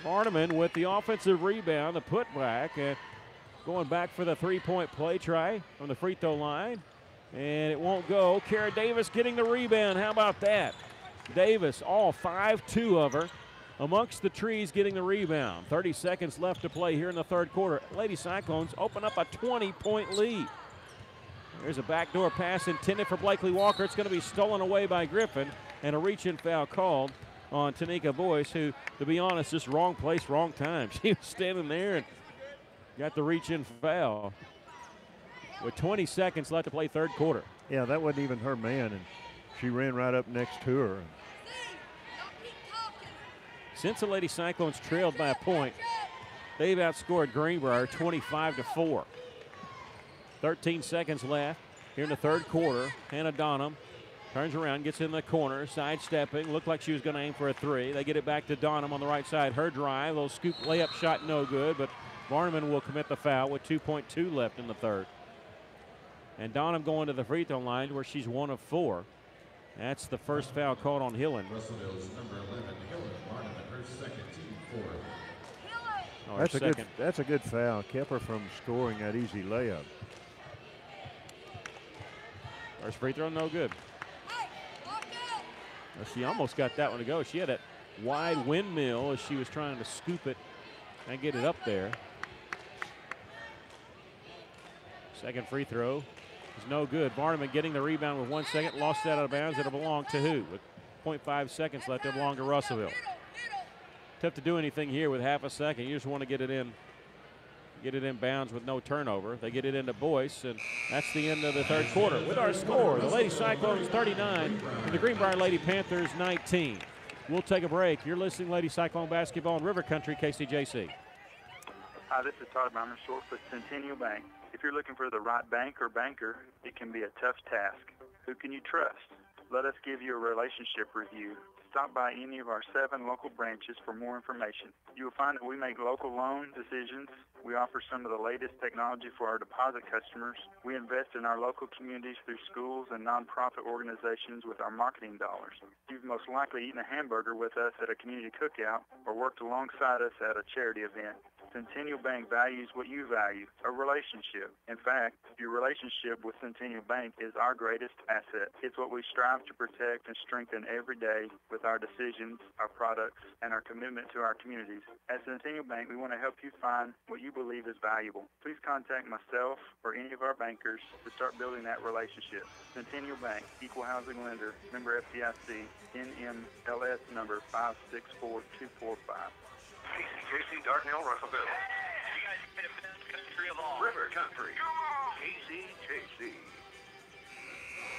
Vardaman with the offensive rebound, the putback, and going back for the three-point play try from the free throw line. And it won't go. Kara Davis getting the rebound. How about that? Davis, all 5'2" of her, amongst the trees getting the rebound. 30 seconds left to play here in the third quarter. Lady Cyclones open up a 20-point lead. There's a backdoor pass intended for Blakely Walker. It's going to be stolen away by Griffin, and a reach-in foul called on Tanika Boyce, who, to be honest, just wrong place, wrong time. She was standing there and got the reach-in foul with 20 seconds left to play third quarter. Yeah, that wasn't even her man, and she ran right up next to her. Since the Lady Cyclones trailed by a point, they've outscored Greenbrier 25-4. 13 seconds left here in the third quarter. Hannah Donham turns around, gets in the corner, sidestepping. Looked like she was going to aim for a three. They get it back to Donham on the right side. Her drive, little scoop layup shot, no good, but Vardaman will commit the foul with 2.2 left in the third. And Donham going to the free throw line where she's 1 of 4. That's the first foul called on Hillen. Russellville's number 11, Hillen Vardaman, her second, team 4. That's a good foul. Kept her from scoring that easy layup. First free throw, no good. She almost got that one to go. She had that wide windmill as she was trying to scoop it and get it up there. Second free throw is no good. Vardaman getting the rebound with 1 second. Lost that out of bounds. It'll belong to who? With 0.5 seconds left, it'll belong to Russellville. Tough to do anything here with half a second. You just want to get it in bounds with no turnover. They get it into Boyce, and that's the end of the third quarter. With our score, the Lady Cyclones 39, and the Greenbrier Lady Panthers 19. We'll take a break. You're listening to Lady Cyclone Basketball in River Country, KCJC. Hi, this is Todd Bowmer, short for Centennial Bank. If you're looking for the right bank or banker, it can be a tough task. Who can you trust? Let us give you a relationship review. Stop by any of our 7 local branches for more information. You will find that we make local loan decisions. We offer some of the latest technology for our deposit customers. We invest in our local communities through schools and nonprofit organizations with our marketing dollars. You've most likely eaten a hamburger with us at a community cookout or worked alongside us at a charity event. Centennial Bank values what you value, a relationship. In fact, your relationship with Centennial Bank is our greatest asset. It's what we strive to protect and strengthen every day with our decisions, our products, and our commitment to our communities. At Centennial Bank, we want to help you find what you believe is valuable. Please contact myself or any of our bankers to start building that relationship. Centennial Bank, Equal Housing Lender, member FDIC, NMLS number 564245. KCJC, Dartnell, Russellville. You guys made the best country of all. River Country. KCJC.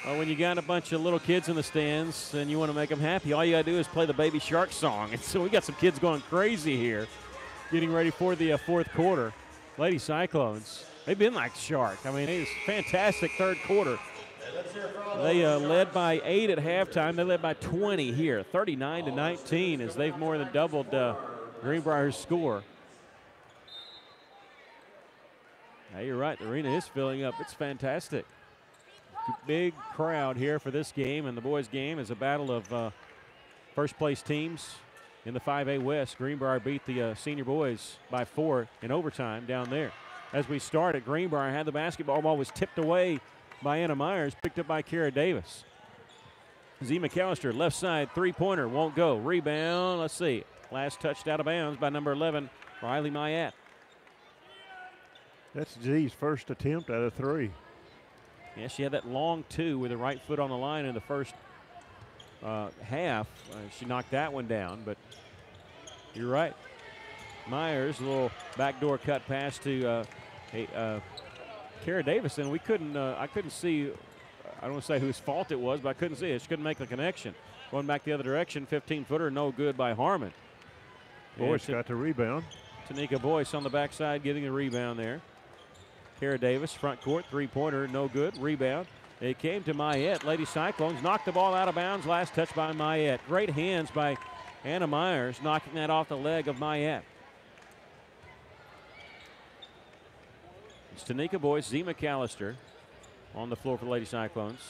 Well, when you got a bunch of little kids in the stands and you want to make them happy, all you got to do is play the Baby Shark song. And so we got some kids going crazy here, getting ready for the fourth quarter. Lady Cyclones, they've been like Shark. I mean, it's fantastic third quarter. They led by 8 at halftime. They led by 20 here, 39-19, as they've more than doubled Greenbrier's score. Now, you're right. The arena is filling up. It's fantastic. Big crowd here for this game, and the boys' game is a battle of first-place teams in the 5A West. Greenbrier beat the senior boys by 4 in overtime down there. As we started, Greenbrier had the basketball. Ball was tipped away by Anna Myers, picked up by Kara Davis. Z. McAllister, left side, three-pointer, won't go. Rebound, let's see. Last touched out of bounds by number 11, Riley Mayette. That's Z's first attempt at a 3. Yeah, she had that long 2 with her right foot on the line in the first half. She knocked that one down, but you're right. Myers, a little backdoor cut pass to Kara Davis, and we couldn't. I couldn't see. I don't want to say whose fault it was, but I couldn't see it. She couldn't make the connection. Going back the other direction, 15-footer, no good by Harmon. Boyce got the rebound. Tanika Boyce on the backside getting the rebound there. Kara Davis, front court, three-pointer, no good. Rebound. It came to Mayette. Lady Cyclones knocked the ball out of bounds. Last touch by Mayette. Great hands by Anna Myers, knocking that off the leg of Mayette. It's Tanika Boyce, Z. McAllister on the floor for the Lady Cyclones.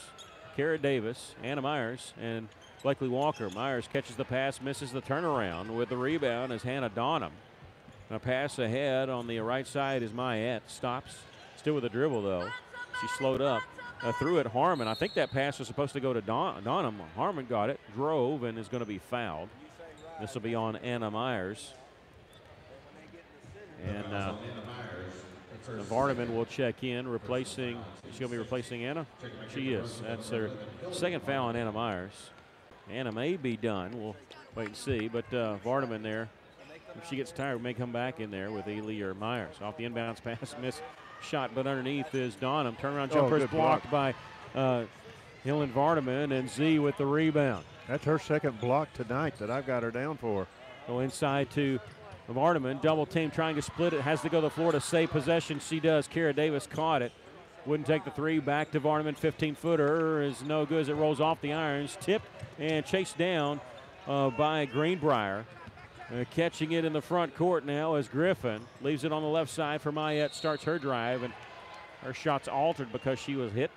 Kara Davis, Anna Myers, and Blakely Walker. Myers catches the pass, misses the turnaround with the rebound as Hannah Donham. A pass ahead on the right side is Mayette. Stops, still with a dribble though. She slowed up, threw it Harmon. I think that pass was supposed to go to Donham. Harmon got it, drove, and is going to be fouled. This will be on Anna Myers. And Vardaman will check in, replacing. She's going to be replacing Anna. She is. That's her second foul on Anna Myers. Anna may be done. We'll wait and see. But Vardaman there, if she gets tired, may come back in there with Ely or Myers. Off the inbounds pass, missed shot, but underneath is Donham. Turnaround jumper is blocked by Helen Vardaman, and Z with the rebound. That's her second block tonight that I've got her down for. Go inside to Vardaman, double team trying to split it, has to go to the floor to save possession. She does. Kara Davis caught it. Wouldn't take the three. Back to Vardaman. 15-footer is no good as it rolls off the irons. Tipped and chased down by Greenbrier. Catching it in the front court now as Griffin leaves it on the left side for Mayette. Starts her drive, and her shot's altered because she was hit,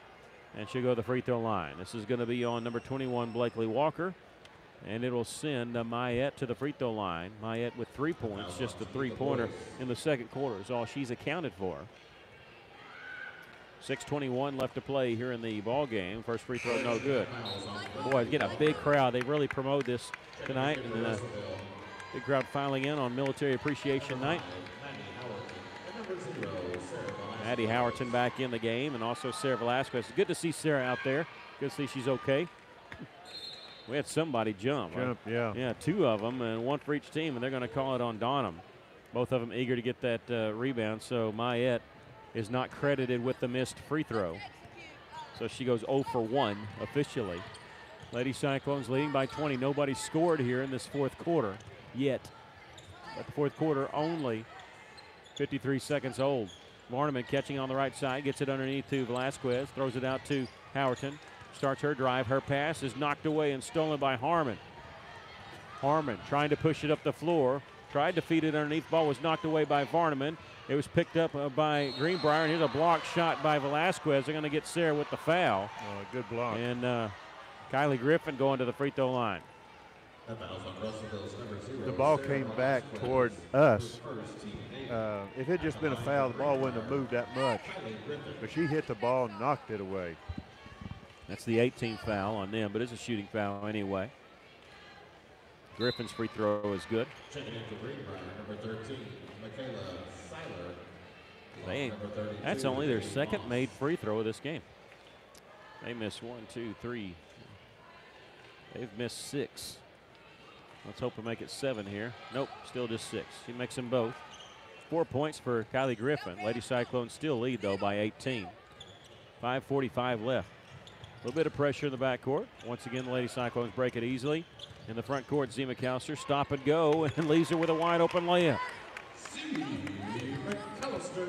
and she'll go to the free throw line. This is going to be on number 21, Blakely Walker, and it'll send Mayette to the free throw line. Mayette with 3 points, just a three-pointer in the second quarter is all she's accounted for. 6:21 left to play here in the ball game. First free throw, no good. Boy, get a big crowd. They really promote this tonight. And big crowd filing in on Military Appreciation Night. Maddie Howerton back in the game, and also Sarah Velasquez. Good to see Sarah out there. Good to see she's okay. We had somebody jump. Yeah. Yeah, two of them, and one for each team, and they're going to call it on Donham. Both of them eager to get that rebound, so Mayette is not credited with the missed free throw. So she goes 0 for 1 officially. Lady Cyclones leading by 20. Nobody scored here in this fourth quarter yet. But the fourth quarter only 53 seconds old. Varneman catching on the right side, gets it underneath to Velasquez, throws it out to Howerton. Starts her drive. Her pass is knocked away and stolen by Harmon. Harmon trying to push it up the floor. Tried to feed it underneath. Ball was knocked away by Varneman. It was picked up by Greenbrier, and here's a block shot by Velasquez. They're going to get Sarah with the foul. Oh, good block. And Kylie Griffin going to the free throw line. The ball came back toward us. If it had just been a foul, the ball wouldn't have moved that much. But she hit the ball and knocked it away. That's the 18th foul on them, but it's a shooting foul anyway. Griffin's free throw is good. That's only their second made free throw of this game. They missed 1, 2, 3. They've missed 6. Let's hope we make it 7 here. Nope, still just 6. She makes them both. 4 points for Kylie Griffin. Lady Cyclones still lead, though, by 18. 5:45 left. A little bit of pressure in the backcourt. Once again, the Lady Cyclones break it easily. In the front court, Z McAllister stop and go and leaves her with a wide open layup.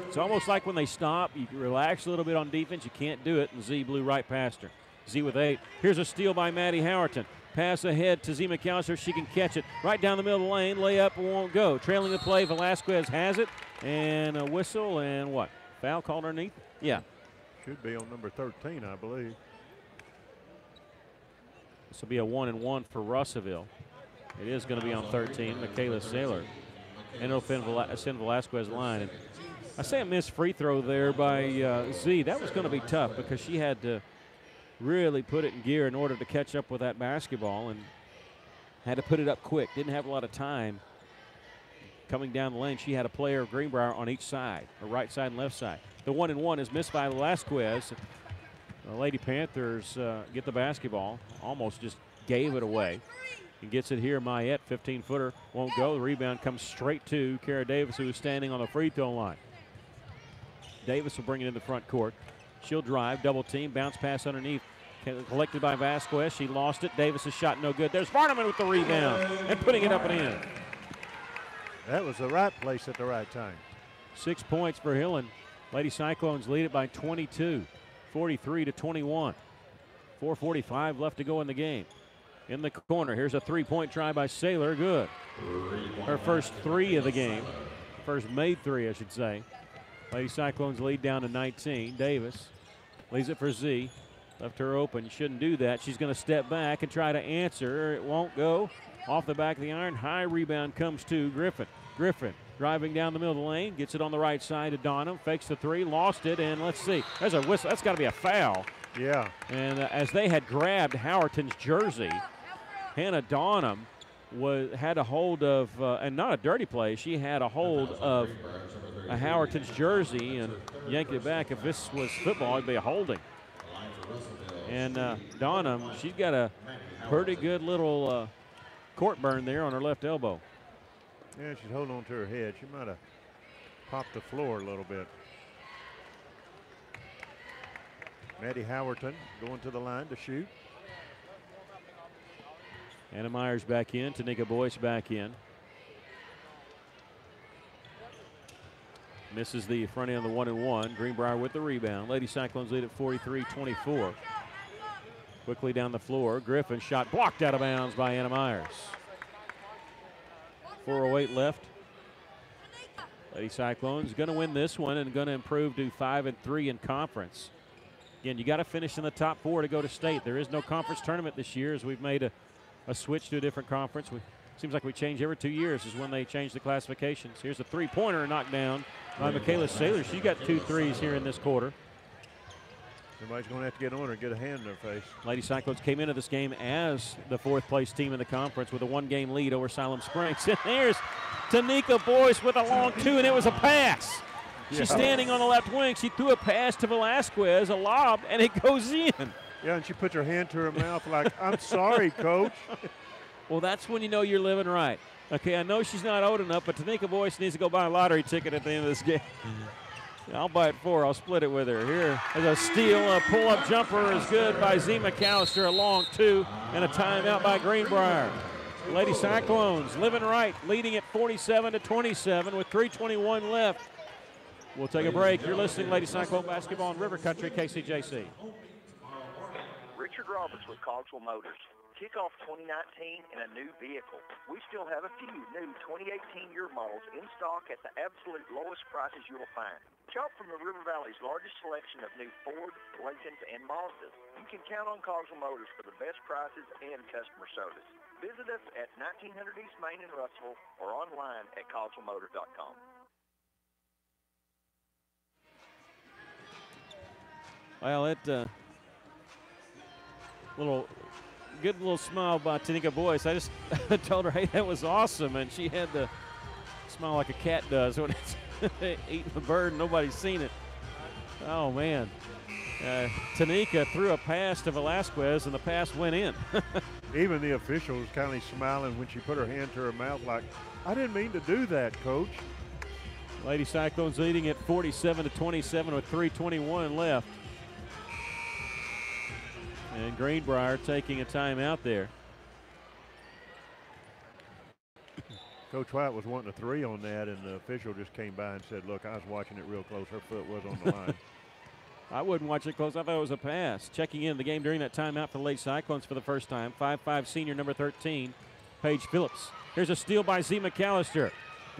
It's almost like when they stop, you relax a little bit on defense. You can't do it, and Z blew right past her. Z with 8. Here's a steal by Maddie Howerton. Pass ahead to Z McAllister. She can catch it right down the middle of the lane. Layup won't go. Trailing the play, Velasquez has it. And a whistle and what? Foul called underneath? Yeah. Should be on number 13, I believe. This will be a 1-and-1 for Russellville. It is going to be on 13, Michaela Saylor. And it'll send Velasquez line. And I say a missed free throw there by Z. That was going to be tough because she had to really put it in gear in order to catch up with that basketball and had to put it up quick. Didn't have a lot of time. Coming down the lane, she had a player of Greenbrier on each side, her right side and left side. The 1-and-1 is missed by Velasquez. The Lady Panthers get the basketball, almost just gave it away. And gets it here, Mayette, 15-footer, won't go. The rebound comes straight to Kara Davis, who is standing on the free throw line. Davis will bring it in the front court. She'll drive, double team, bounce pass underneath. Collected by Vasquez. She lost it. Davis' shot no good. There's Varneman with the rebound and putting it up and in. That was the right place at the right time. 6 points for Hillen. Lady Cyclones lead it by 22, 43-21. 4:45 left to go in the game. In the corner, here's a three-point try by Saylor. Good. Her first 3 of the game. First made 3, I should say. Lady Cyclones lead down to 19. Davis leaves it for Z. Left her open. Shouldn't do that. She's going to step back and try to answer. It won't go. Off the back of the iron. High rebound comes to Griffin. Griffin driving down the middle of the lane. Gets it on the right side to Donham. Fakes the 3. Lost it. And let's see. There's a whistle. That's got to be a foul. Yeah. And as they had grabbed Howerton's jersey, Hannah Donham had a hold of, and not a dirty play, she had a hold of a Howerton's jersey and yanked it back. If this was football, it'd be a holding. And Donham, she's got a pretty good little court burn there on her left elbow. Yeah, she's holding on to her head. She might have popped the floor a little bit. Maddie Howerton going to the line to shoot. Anna Myers back in. Tanika Boyce back in. Misses the front end of the 1-and-1. Greenbrier with the rebound. Lady Cyclones lead at 43-24. Quickly down the floor. Griffin shot blocked out of bounds by Anna Myers. 4:08 left. Lady Cyclones going to win this one and going to improve to 5-3 in conference. Again, you got to finish in the top 4 to go to state. There is no conference tournament this year as we've made a switch to a different conference. Seems like we change every 2 years is when they change the classifications. Here's a three-pointer knocked down by Michaela Saylor. She got 2 threes here in this quarter. Somebody's going to have to get on her and get a hand in her face. Lady Cyclones came into this game as the 4th-place team in the conference with a 1-game lead over Siloam Springs. And there's Tanika Boyce with a long 2, and it was a pass. She's standing on the left wing. She threw a pass to Velasquez, a lob, and it goes in. Yeah, and she puts her hand to her mouth like, I'm sorry, coach. Well, that's when you know you're living right. Okay, I know she's not old enough, but Tanika Boyce needs to go buy a lottery ticket at the end of this game. I'll buy it for her. I'll split it with her. Here is a steal. A pull-up jumper is good by Z McAllister. A long 2 and a timeout by Greenbrier. Lady Cyclones living right, leading at 47-27 with 3:21 left. We'll take a break. You're listening, Lady Cyclone Basketball in River Country, KCJC. Richard Roberts with Cogswell Motors. Kick off 2019 in a new vehicle. We still have a few new 2018 year models in stock at the absolute lowest prices you will find. Shop from the River Valley's largest selection of new Ford, Lincolns, and Mazdas. You can count on Cogswell Motors for the best prices and customer service. Visit us at 1900 East Main in Russellville or online at cogswellmotors.com. Well, it good little smile by Tanika Boyce. I just told her, hey, that was awesome, and she had to smile like a cat does when it's eating a bird and nobody's seen it. Oh, man. Tanika threw a pass to Velasquez, and the pass went in. Even the officials kind of smiling when she put her hand to her mouth like, I didn't mean to do that, Coach. Lady Cyclones leading at 47-27 with 3:21 left. And Greenbrier taking a timeout there. Coach White was wanting a three on that, and the official just came by and said, look, I was watching it real close. Her foot was on the line. I wouldn't watch it close. I thought it was a pass. Checking in the game during that timeout for the Lady Cyclones for the first time. 5'5" senior, number 13, Paige Phillips. Here's a steal by Z McAllister.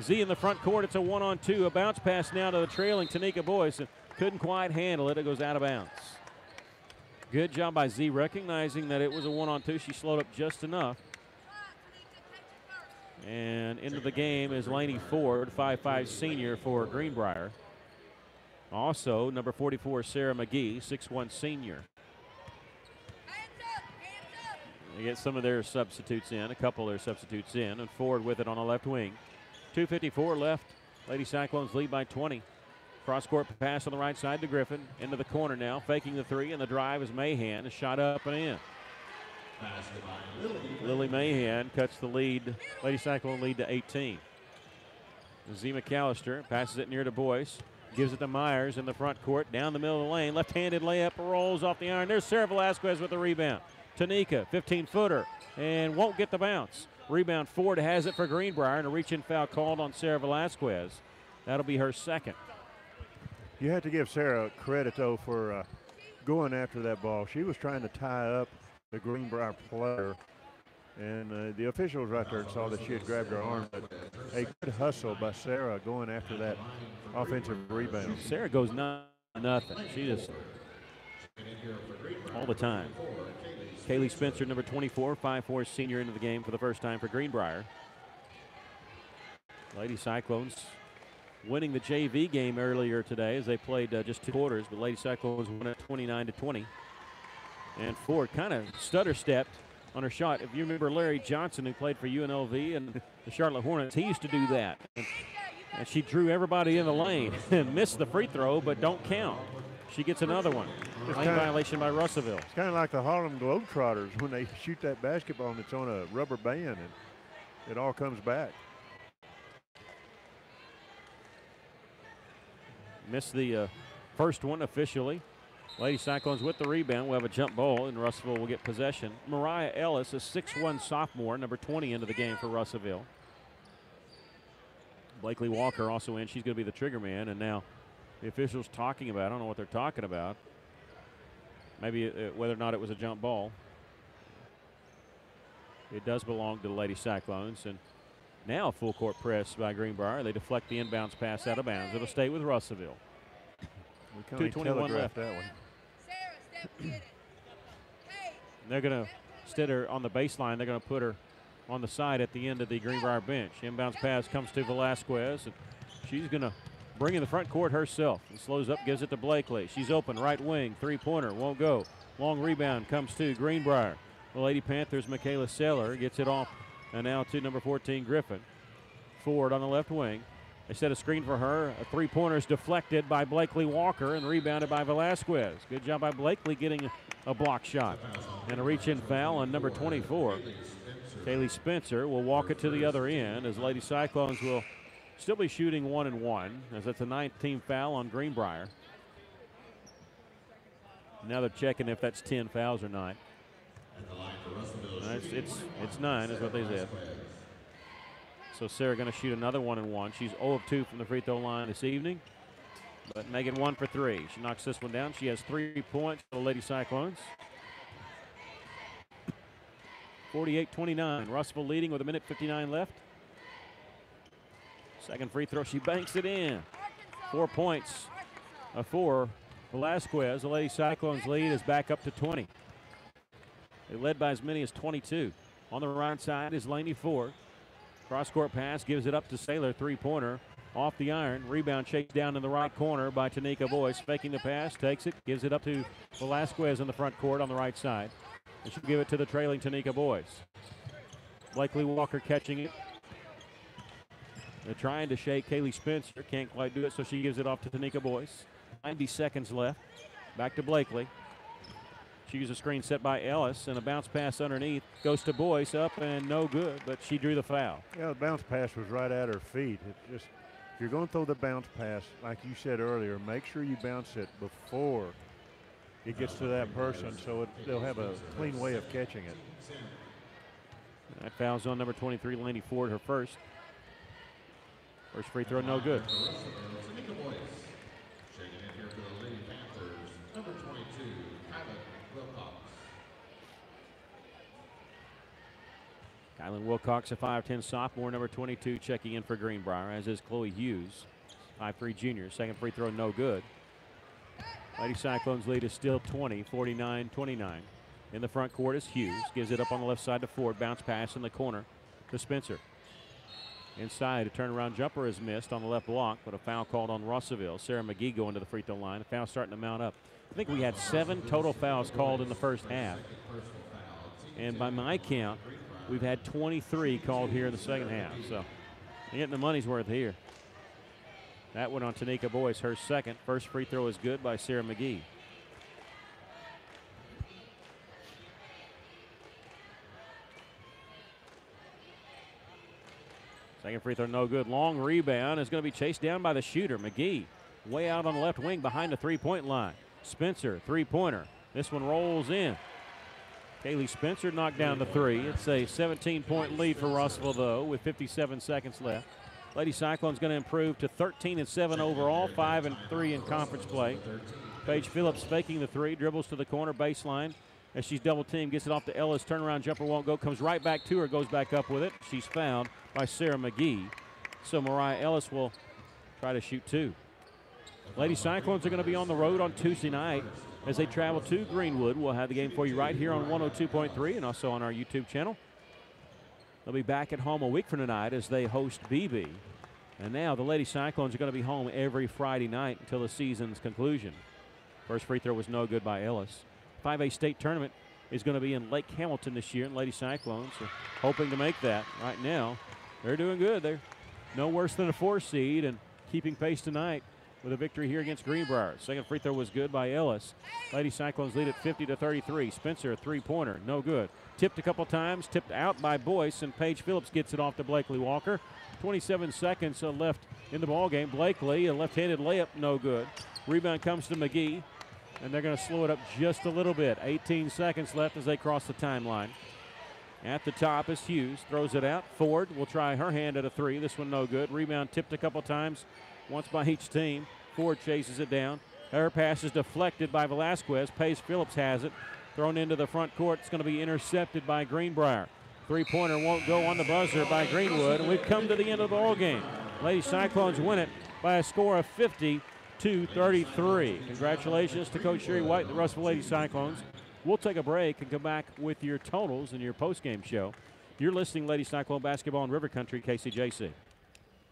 Z in the front court. It's a 1-on-2. A bounce pass now to the trailing Tanika Boyce. Couldn't quite handle it. It goes out of bounds. Good job by Z, recognizing that it was a 1-on-2. She slowed up just enough. And into the game is Lainey Ford, 5'5" senior for Greenbrier. Also, number 44, Sarah McGee, 6'1" senior. They get some of their substitutes in, a couple of their substitutes in, and Ford with it on the left wing. 2:54 left. Lady Cyclones lead by 20. Cross-court pass on the right side to Griffin. Into the corner now, faking the three, and the drive is Mahan. A shot up and in. Lily Mahan cuts the lead. Lady Cyclone lead to 18. Z McAllister passes it near to Boyce. Gives it to Myers in the front court. Down the middle of the lane. Left-handed layup rolls off the iron. There's Sarah Velasquez with the rebound. Tanika, 15-footer, and won't get the bounce. Rebound Ford has it for Greenbrier, and a reach-in foul called on Sarah Velasquez. That'll be her second. You have to give Sarah credit, though, for going after that ball. She was trying to tie up the Greenbrier player, and the officials right there saw that she had grabbed her arm. But a good hustle by Sarah going after that offensive rebound. Sarah goes nothing. She just all the time. Kaylee Spencer, number 24, 5'4" senior into the game for the first time for Greenbrier. Lady Cyclones winning the JV game earlier today as they played just 2 quarters, but Lady Cyclones won it 29-20. And Ford kind of stutter-stepped on her shot. If you remember Larry Johnson, who played for UNLV and the Charlotte Hornets, he used to do that. And she drew everybody in the lane and missed the free throw, but don't count. She gets another one. Lane violation by Russellville. It's kind of like the Harlem Globetrotters when they shoot that basketball and it's on a rubber band and it all comes back. Missed the first one officially. Lady Cyclones with the rebound. We'll have a jump ball, and Russellville will get possession. Mariah Ellis, a 6'1" sophomore, number 20 into the game for Russellville. Blakely Walker also in. She's going to be the trigger man, and now the officials talking about, I don't know what they're talking about. Maybe whether or not it was a jump ball. It does belong to the Lady Cyclones, and now a full court press by Greenbrier. They deflect the inbounds pass out of bounds. It'll stay with Russellville. 2:21 left. That one. They're going to, instead of on the baseline, they're going to put her on the side at the end of the Greenbrier bench. Inbounds pass comes to Velasquez, and she's going to bring in the front court herself. And slows up, gives it to Blakely. She's open, right wing, three-pointer, won't go. Long rebound comes to Greenbrier. The Lady Panthers, Michaela Seller, gets it off, and now to number 14, Griffin. Ford on the left wing. They set a screen for her. A three-pointer is deflected by Blakely Walker and rebounded by Velasquez. Good job by Blakely getting a block shot. And a reach-in foul on number 24. Kaylee Spencer will walk it to the other end as Lady Cyclones will still be shooting 1-1, as that's a 9th-team foul on Greenbrier. Now they're checking if that's 10 fouls or not. It's 9 is what they said. So Sarah going to shoot another 1-1. She's 0 of 2 from the free throw line this evening. But Megan 1 for 3. She knocks this one down. She has 3 points for the Lady Cyclones. 48-29. Russellville leading with 1:59 left. Second free throw, she banks it in. 4 points for Velasquez. The Lady Cyclones lead is back up to 20. They led by as many as 22. On the right side is Laney Ford. Cross-court pass, gives it up to Saylor. Three-pointer off the iron. Rebound chased down in the right corner by Tanika Boyce. Faking the pass, takes it, gives it up to Velasquez in the front court on the right side. And she'll give it to the trailing Tanika Boyce. Blakely Walker catching it. They're trying to shake Kaylee Spencer. Can't quite do it, so she gives it off to Tanika Boyce. 90 seconds left. Back to Blakely. She used a screen set by Ellis, and a bounce pass underneath. Goes to Boyce, up and no good, but she drew the foul. Yeah, the bounce pass was right at her feet. It's just, if you're going to throw the bounce pass, like you said earlier, make sure you bounce it before it gets to that person so they'll have a clean way of catching it. That foul's on number 23, Laney Ford, her first. First free throw, no good. Kylan Wilcox, a 5'10 sophomore, number 22, checking in for Greenbrier, as is Chloe Hughes, 5'3 junior. Second free throw, no good. Lady Cyclones lead is still 20, 49-29. In the front court is Hughes. Gives it up on the left side to Ford. Bounce pass in the corner to Spencer. Inside, a turnaround jumper is missed on the left block, but a foul called on Russellville. Sarah McGee going to the free throw line. A foul starting to mount up. I think we had 7 total fouls called in the first half. And by my count, we've had 23 called here in the second half. So they're getting the money's worth here. That one on Tanika Boyce, her second. First free throw is good by Sarah McGee. Second free throw, no good. Long rebound is going to be chased down by the shooter, McGee. Way out on the left wing behind the three-point line. Spencer, three-pointer. This one rolls in. Kaylee Spencer knocked down the three. It's a 17-point lead for Russellville, though, with 57 seconds left. Lady Cyclone's going to improve to 13-7 overall, 5-3 in conference play. Paige Phillips faking the three, dribbles to the corner baseline. As she's double-teamed, gets it off to Ellis. Turnaround jumper won't go, comes right back to her, goes back up with it. She's fouled by Sarah McGee. So Mariah Ellis will try to shoot two. Lady Cyclones are going to be on the road on Tuesday night as they travel to Greenwood. We'll have the game for you right here on 102.3 and also on our YouTube channel. They'll be back at home a week from tonight as they host BB. And now the Lady Cyclones are going to be home every Friday night until the season's conclusion. First free throw was no good by Ellis. 5A state tournament is going to be in Lake Hamilton this year, and Lady Cyclones are hoping to make that. Right now, they're doing good. They're no worse than a 4 seed and keeping pace tonight with a victory here against Greenbrier. Second free throw was good by Ellis. Lady Cyclones lead at 50-33. Spencer, a three-pointer, no good. Tipped a couple times, tipped out by Boyce, and Paige Phillips gets it off to Blakely Walker. 27 seconds left in the ballgame. Blakely, a left-handed layup, no good. Rebound comes to McGee, and they're going to slow it up just a little bit. 18 seconds left as they cross the timeline. At the top is Hughes, throws it out. Ford will try her hand at a three. This one no good. Rebound tipped a couple times, once by each team. Ford chases it down. Her pass is deflected by Velasquez. Paige Phillips has it. Thrown into the front court. It's going to be intercepted by Greenbrier. Three-pointer won't go on the buzzer by Greenwood, and we've come to the end of the ball game. Lady Cyclones win it by a score of 50-33. Congratulations to Coach Sherry White and the Russellville Lady Cyclones. We'll take a break and come back with your totals and your post-game show. You're listening to Lady Cyclone Basketball in River Country, KCJC.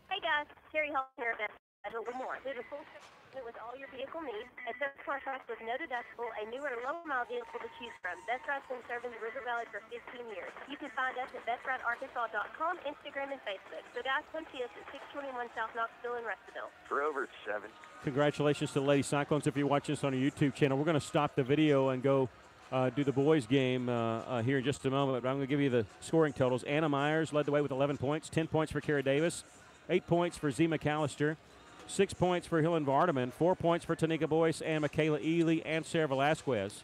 Hey guys, Terry Hall here at Best More. There's a full with all your vehicle needs. A service contract with no deductible, a newer low-mile vehicle to choose from. Best Ride's been serving the River Valley for 15 years. You can find us at bestridearkansas.com, Instagram, and Facebook. So guys, come see us at 621 South Knoxville in Russellville. For over 7. Congratulations to the Lady Cyclones. If you're watching this on our YouTube channel, we're going to stop the video and go do the boys game here in just a moment. But I'm going to give you the scoring totals. Anna Myers led the way with 11 points, 10 points for Kara Davis, 8 points for Z McAllister, 6 points for Helen Vardaman, 4 points for Tanika Boyce and Michaela Ely and Sarah Velasquez.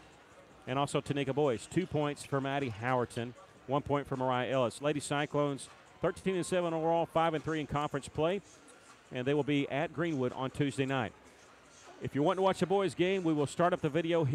And also Tanika Boyce, 2 points for Maddie Howerton, 1 point for Mariah Ellis. Lady Cyclones, 13-7 overall, 5-3 in conference play. And they will be at Greenwood on Tuesday night. If you want to watch the boys game, we will start up the video here.